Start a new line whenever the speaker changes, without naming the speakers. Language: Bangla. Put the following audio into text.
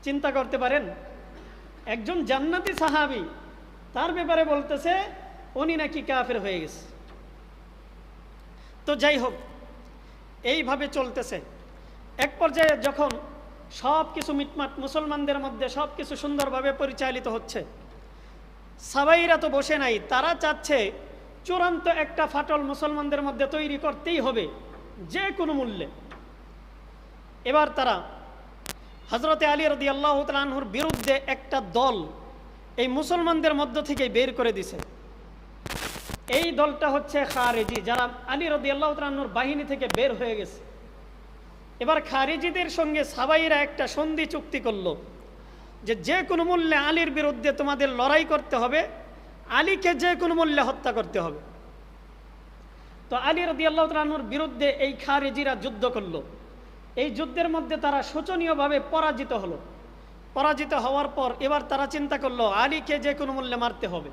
চিন্তা করতে পারেন, একজন জান্নাতি সাহাবী তার ব্যাপারে বলতেছে উনি নাকি কাফের হয়ে গেছে। তো যাই হোক, এইভাবে চলতেছে। এক পর্যায়ে যখন সব কিছু মিটমাট, মুসলমানদের মধ্যে সব কিছু সুন্দরভাবে পরিচালিত হচ্ছে, সাহাবীরা তো বসে নাই, তারা চাচ্ছে চূড়ান্ত একটা ফাটল মুসলমানদের মধ্যে তৈরি করতেই হবে যে কোনো মূল্যে। এবার তারা হযরতে আলী রাদিয়াল্লাহু তাআলা আনহুর বিরুদ্ধে একটা দল এই মুসলমানদের মধ্য থেকে বের করে দিছে। এই দলটা হচ্ছে খারেজি, যারা আলী রাদিয়াল্লাহু তাআলা আনহুর বাহিনী থেকে বের হয়ে গেছে। এবার খারেজিদের সঙ্গে সাহাবীরা একটা সন্ধি চুক্তি করলো যে যে কোনো মূল্যে আলীর বিরুদ্ধে তোমাদের লড়াই করতে হবে, আলীকে যে কোনো মূল্যে হত্যা করতে হবে। তো আলী রাদিয়াল্লাহু তাআলা আনহুর বিরুদ্ধে এই খারেজিরা যুদ্ধ করলো। এই যুদ্ধের মধ্যে তারা শোচনীয়ভাবে পরাজিত হলো। পরাজিত হওয়ার পর এবার তারা চিন্তা করলো আলীকে যে কোনো মূল্যে মারতে হবে।